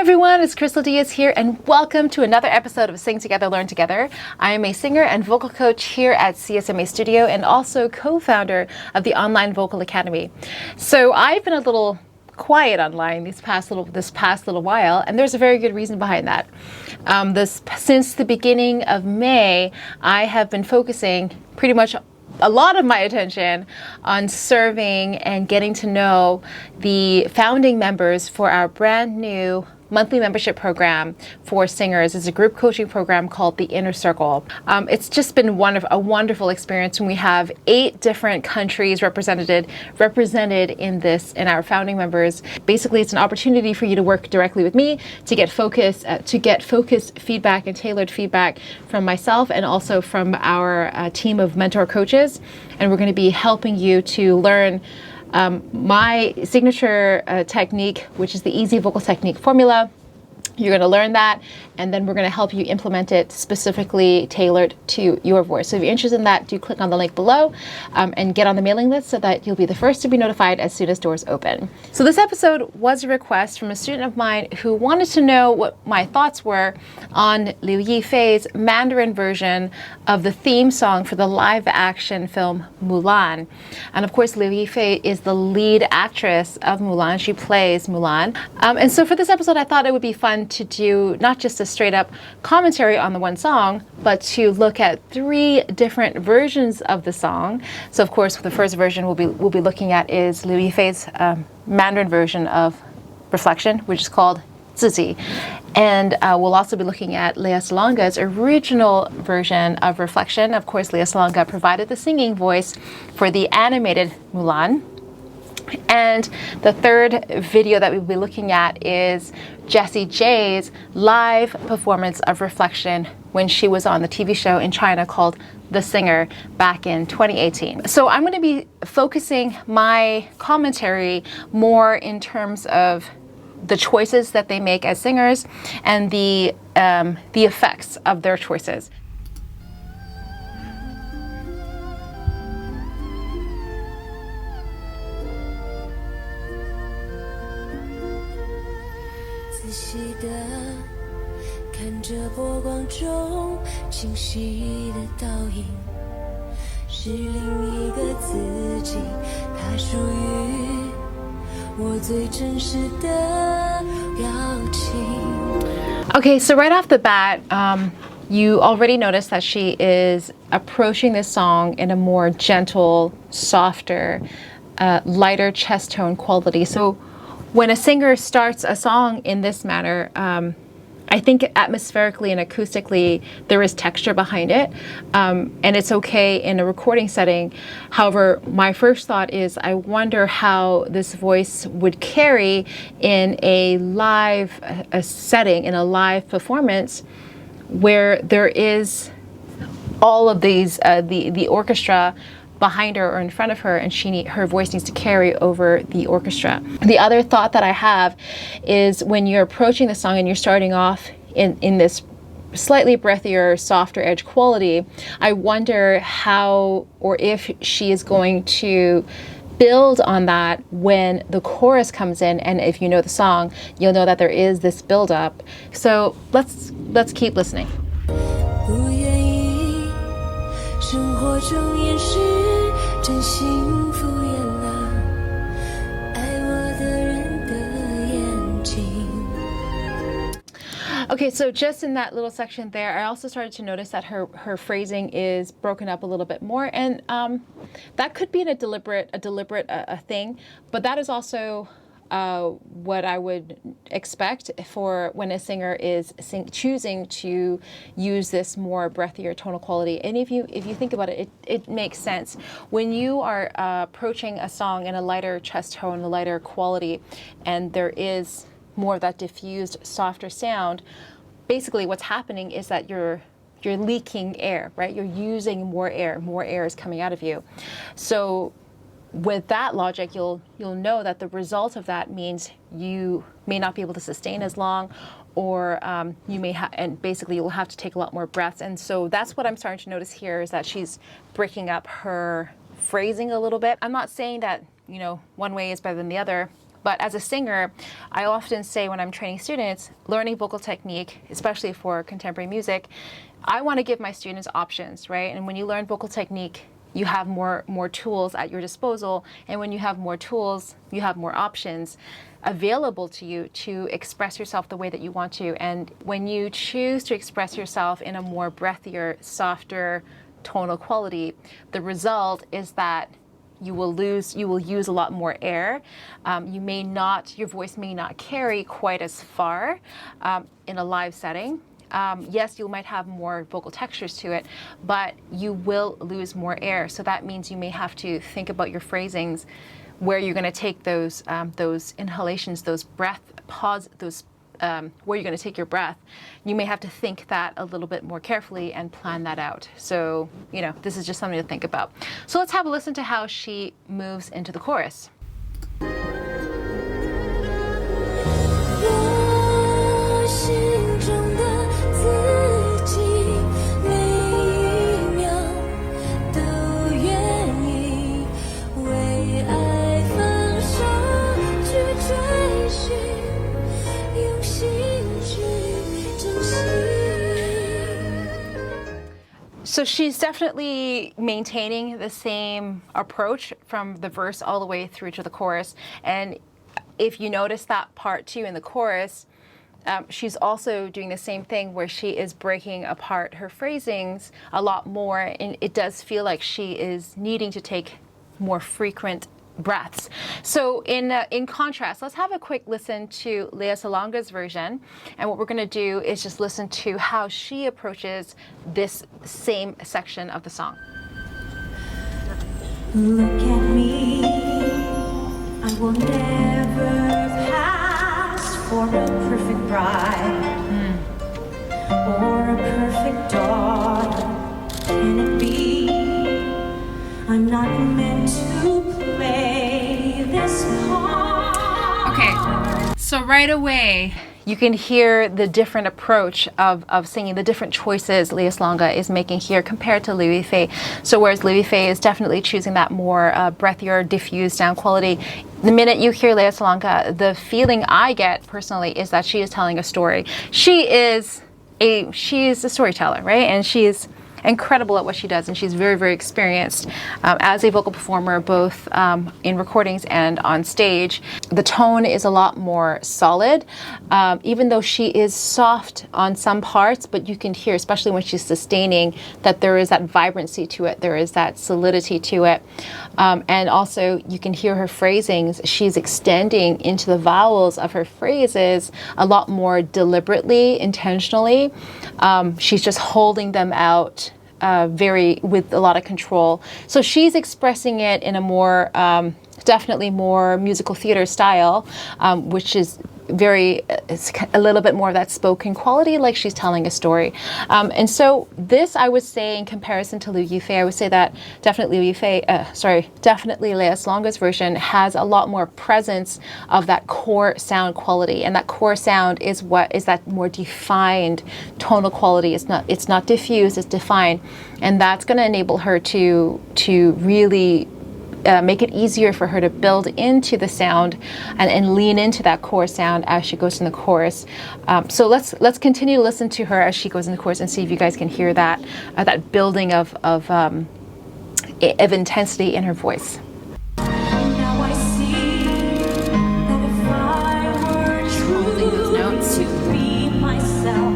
everyone, it's Crystal Diaz here, and welcome to another episode of Sing Together, Learn Together. I am a singer and vocal coach here at CSMA Studio and also co-founder of the Online Vocal Academy. So I've been a little quiet online this past little while, and there's a very good reason behind that. Since the beginning of May, I have been focusing pretty much a lot of my attention on serving and getting to know the founding members for our brand new monthly membership program for singers. It's a group coaching program called The Inner Circle. It's just been a wonderful experience, and we have 8 different countries represented in our founding members. Basically, it's an opportunity for you to work directly with me to get focused feedback and tailored feedback from myself and also from our team of mentor coaches. And we're going to be helping you to learn my signature technique, which is the Easy Vocal Technique formula. You're going to learn that, and then we're going to help you implement it specifically tailored to your voice. So if you're interested in that, do click on the link below and get on the mailing list so that you'll be the first to be notified as soon as doors open. So this episode was a request from a student of mine who wanted to know what my thoughts were on Liu Yifei's Mandarin version of the theme song for the live action film Mulan. And of course, Liu Yifei is the lead actress of Mulan. She plays Mulan. And so for this episode, I thought it would be fun to do not just a straight up commentary on the one song, but to look at 3 different versions of the song. So of course, the first version we'll be looking at is Liu Yifei's Mandarin version of Reflection, which is called Zizi. And we'll also be looking at Lea Salonga's original version of Reflection. Of course, Lea Salonga provided the singing voice for the animated Mulan. And the third video that we'll be looking at is Jessie J's live performance of Reflection when she was on the TV show in China called The Singer back in 2018. So I'm going to be focusing my commentary more in terms of the choices that they make as singers and the effects of their choices. Okay, so right off the bat, you already noticed that she is approaching this song in a more gentle, softer, lighter chest tone quality. So when a singer starts a song in this manner, I think atmospherically and acoustically there is texture behind it, and it's okay in a recording setting. However, my first thought is I wonder how this voice would carry in a live setting, in a live performance where there is all of these, the orchestra behind her or in front of her, and her voice needs to carry over the orchestra. The other thought that I have is when you're approaching the song and you're starting off in this slightly breathier, softer edge quality, I wonder how or if she is going to build on that when the chorus comes in. And if you know the song, you'll know that there is this build up. So let's keep listening. 生活中也是真幸福厌了爱我的人的眼睛. Okay, so just in that little section there, I also started to notice that her phrasing is broken up a little bit more, and that could be a deliberate thing, but that is also what I would expect for when a singer is choosing to use this more breathier tonal quality. And if you think about it, it makes sense. When you are approaching a song in a lighter chest tone, a lighter quality, and there is more of that diffused, softer sound, basically what's happening is that you're leaking air, right? You're using more air is coming out of you. So with that logic, you'll know that the result of that means you may not be able to sustain as long, or you may and basically you'll have to take a lot more breaths. And so that's what I'm starting to notice here, is that she's breaking up her phrasing a little bit. I'm not saying that, one way is better than the other. But as a singer, I often say when I'm training students, learning vocal technique, especially for contemporary music, I want to give my students options, right? And when you learn vocal technique, you have more tools at your disposal. And when you have more tools, you have more options available to you to express yourself the way that you want to. And when you choose to express yourself in a more breathier, softer tonal quality, the result is that you will use a lot more air. Your voice may not carry quite as far in a live setting. Yes, you might have more vocal textures to it, but you will lose more air. So that means you may have to think about your phrasings, where you're going to take those inhalations, those breath pause, where you're going to take your breath. You may have to think that a little bit more carefully and plan that out. So, this is just something to think about. So let's have a listen to how she moves into the chorus. So she's definitely maintaining the same approach from the verse all the way through to the chorus. And if you notice that part too in the chorus, she's also doing the same thing where she is breaking apart her phrasings a lot more. And it does feel like she is needing to take more frequent breaths. So in contrast, let's have a quick listen to Lea Salonga's version. And what we're going to do is just listen to how she approaches this same section of the song. Look at me, I will never pass for a perfect bride or a perfect daughter. Can it be? I'm not meant to play this part. Okay, so right away, you can hear the different approach of singing, the different choices Lea Salonga is making here compared to Louis Fay. So whereas Louis Fay is definitely choosing that more breathier, diffused sound quality, the minute you hear Lea Salonga, the feeling I get personally is that she is telling a story. She is a storyteller, right? And she is incredible at what she does, and she's very, very experienced as a vocal performer, both in recordings and on stage. The tone is a lot more solid, even though she is soft on some parts, but you can hear, especially when she's sustaining, that there is that vibrancy to it, there is that solidity to it. And also you can hear her phrasings. She's extending into the vowels of her phrases a lot more deliberately, intentionally. She's just holding them out with a lot of control. So she's expressing it in a more, definitely more musical theater style, which is it's a little bit more of that spoken quality, like she's telling a story. And so this, I would say, in comparison to Liu Yifei, I would say that definitely Lea Salonga's version has a lot more presence of that core sound quality. And that core sound is that more defined tonal quality. It's not diffused, it's defined. And that's going to enable her to really make it easier for her to build into the sound and lean into that core sound as she goes in the chorus. So let's continue to listen to her as she goes in the chorus and see if you guys can hear that building of intensity in her voice. Now I see that if I were Holding those notes. to be myself,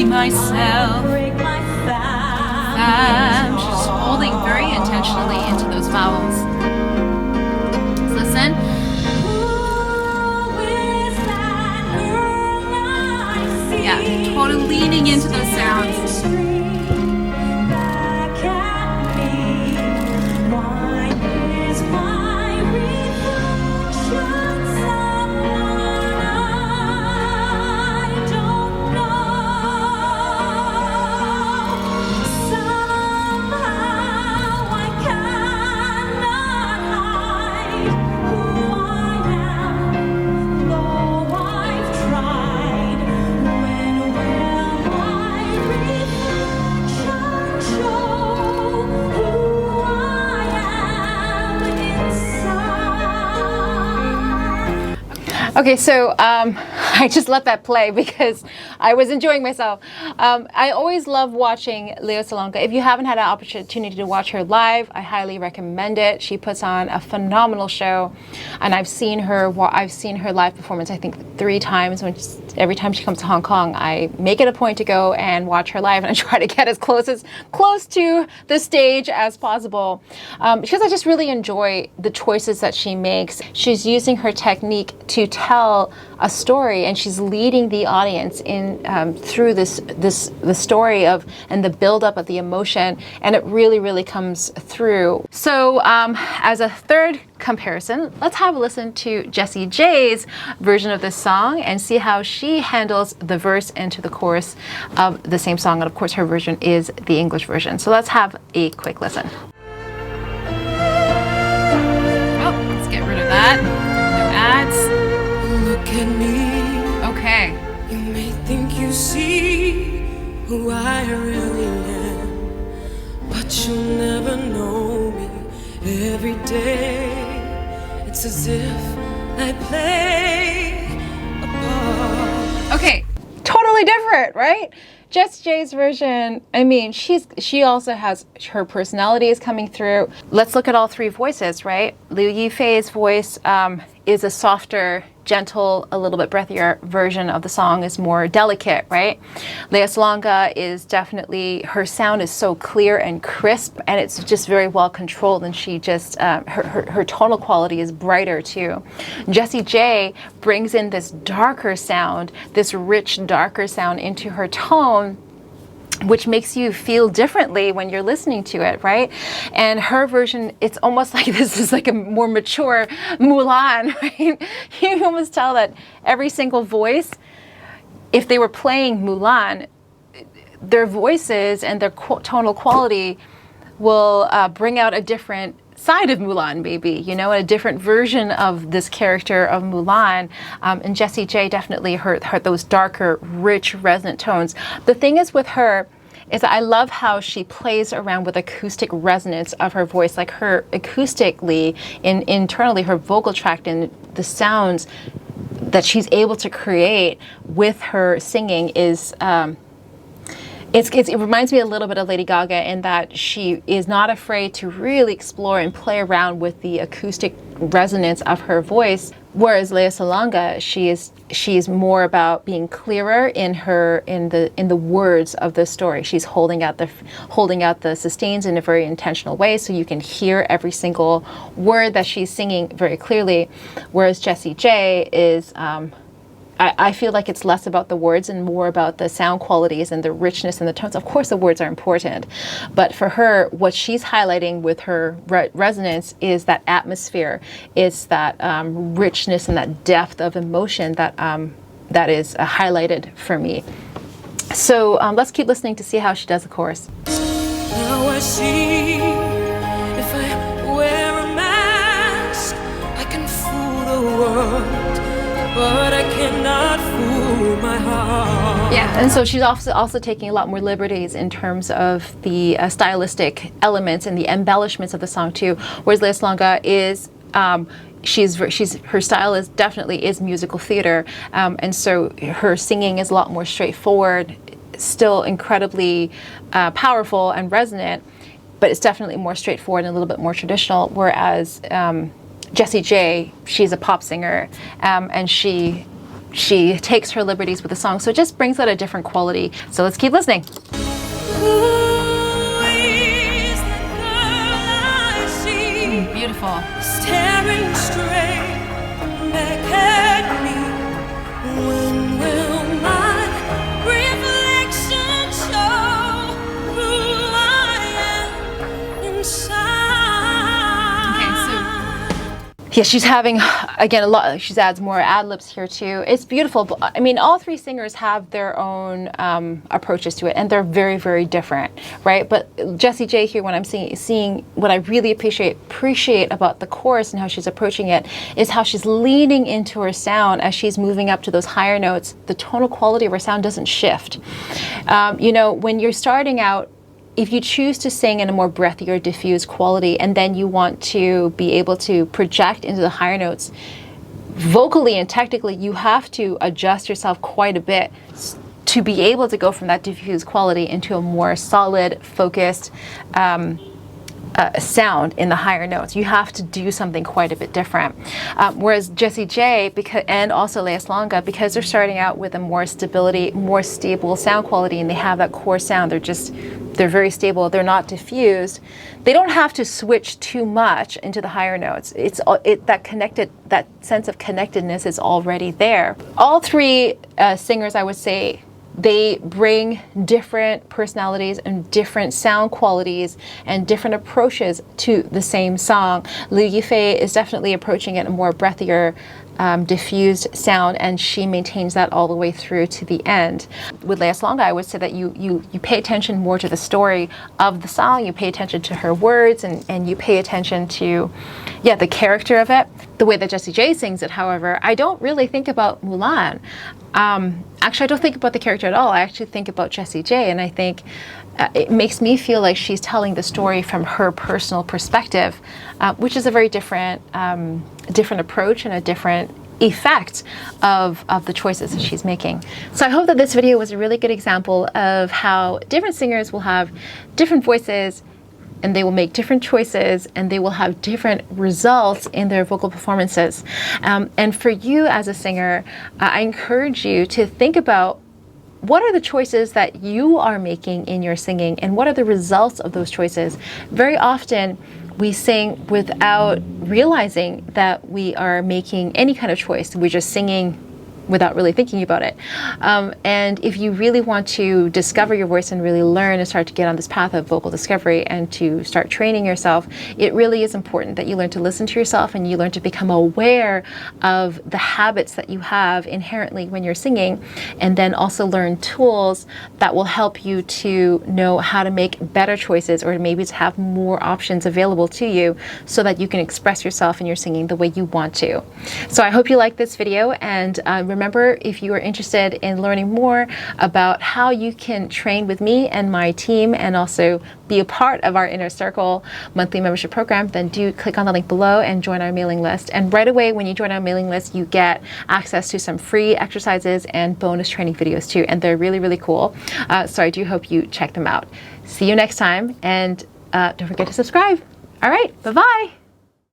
myself. break my fast. She's holding very intentionally into those vowels. Let's listen. Who is that girl I see? Yeah, totally leaning into those sounds. Back at me. Why is my reflection someone I don't know? Somehow I cannot hide who I am, though I've tried. When will my reflection Okay, so I just let that play because I was enjoying myself. I always love watching Lea Salonga. If you haven't had an opportunity to watch her live, I highly recommend it. She puts on a phenomenal show, and I've seen her live performance I think 3 times. Every time she comes to Hong Kong, I make it a point to go and watch her live, and I try to get as close to the stage as possible because I just really enjoy the choices that she makes. She's using her technique to tell a story, and she's leading the audience in through the story of and the buildup of the emotion, and it really comes through. So as a third comparison, let's have a listen to Jessie J's version of this song and see how she handles the verse into the chorus of the same song. And of course, her version is the English version. So let's have a quick listen. Oh, let's get rid of that. No ads. Look at me. Okay. You may think you see who I really am, but you'll never know me. Every day it's as if I play a part. Okay, totally different, right? Jessie J's version, I mean, she also has her personality is coming through. Let's look at all 3 voices, right? Liu Yifei's voice is a softer, gentle, a little bit breathier version of the song, is more delicate, right? Lea Salonga is definitely, her sound is so clear and crisp, and it's just very well controlled, and she just, her tonal quality is brighter too. Jessie J brings in this darker sound, this rich, darker sound into her tone, which makes you feel differently when you're listening to it, right? And her version, it's almost like this is like a more mature Mulan, right? You almost tell that every single voice, if they were playing Mulan, their voices and their tonal quality will bring out a different side of Mulan, maybe, you know, a different version of this character of Mulan. And Jessie J definitely her those darker, rich, resonant tones. The thing is with her is that I love how she plays around with acoustic resonance of her voice, like her acoustically, internally, her vocal tract and the sounds that she's able to create with her singing is it reminds me a little bit of Lady Gaga in that she is not afraid to really explore and play around with the acoustic resonance of her voice, whereas Lea Salonga, she is more about being clearer in the words of the story. She's holding out the sustains in a very intentional way, so you can hear every single word that she's singing very clearly, whereas Jessie J is I feel like it's less about the words and more about the sound qualities and the richness and the tones. Of course, the words are important, but for her, what she's highlighting with her resonance is that atmosphere, is that richness and that depth of emotion that is highlighted for me. So let's keep listening to see how she does the chorus. Now I see if I wear a mask, I can fool the world, but I cannot fool my heart. Yeah, and so she's also taking a lot more liberties in terms of the stylistic elements and the embellishments of the song too. Whereas Lea Salonga is, her style is definitely musical theater, and so her singing is a lot more straightforward, still incredibly powerful and resonant, but it's definitely more straightforward and a little bit more traditional. Whereas Jessie J, she's a pop singer, and she takes her liberties with the song, so it just brings out a different quality. So let's keep listening. Who is that girl I see? Beautiful. Staring straight back at me. When will my reflection show who I am inside? Yeah, she's having, again, she adds more ad-libs here too. It's beautiful. But, I mean, all 3 singers have their own approaches to it, and they're very, very different, right? But Jessie J here, when I'm seeing what I really appreciate about the chorus and how she's approaching it, is how she's leaning into her sound as she's moving up to those higher notes. The tonal quality of her sound doesn't shift. You know, when you're starting out, if you choose to sing in a more breathier, diffused quality, and then you want to be able to project into the higher notes, vocally and technically, you have to adjust yourself quite a bit to be able to go from that diffused quality into a more solid, focused sound in the higher notes. You have to do something quite a bit different. Whereas Jessie J and also Lea Salonga, because they're starting out with a more stable sound quality, and they have that core sound, they're very stable, they're not diffused. They don't have to switch too much into the higher notes. That sense of connectedness is already there. All three singers, I would say, they bring different personalities and different sound qualities and different approaches to the same song. Liu Yifei is definitely approaching it a more breathier, diffused sound, and she maintains that all the way through to the end. With Lea Salonga, I would say that you pay attention more to the story of the song, you pay attention to her words, and you pay attention to, the character of it. The way that Jessie J sings it, however, I don't really think about Mulan. Actually, I don't think about the character at all. I actually think about Jessie J, and I think it makes me feel like she's telling the story from her personal perspective, which is a very different approach and a different effect of the choices that she's making. So I hope that this video was a really good example of how different singers will have different voices, and they will make different choices, and they will have different results in their vocal performances. And for you as a singer, I encourage you to think about what are the choices that you are making in your singing, and what are the results of those choices. Very often, we sing without realizing that we are making any kind of choice. We're just singing without really thinking about it. And if you really want to discover your voice and really learn and start to get on this path of vocal discovery and to start training yourself, it really is important that you learn to listen to yourself and you learn to become aware of the habits that you have inherently when you're singing, and then also learn tools that will help you to know how to make better choices, or maybe to have more options available to you so that you can express yourself in your singing the way you want to. So I hope you like this video, and remember, if you are interested in learning more about how you can train with me and my team and also be a part of our Inner Circle monthly membership program, then do click on the link below and join our mailing list. And right away, when you join our mailing list, you get access to some free exercises and bonus training videos too, and they're really, really cool. So I do hope you check them out. See you next time, and don't forget to subscribe. All right, bye-bye.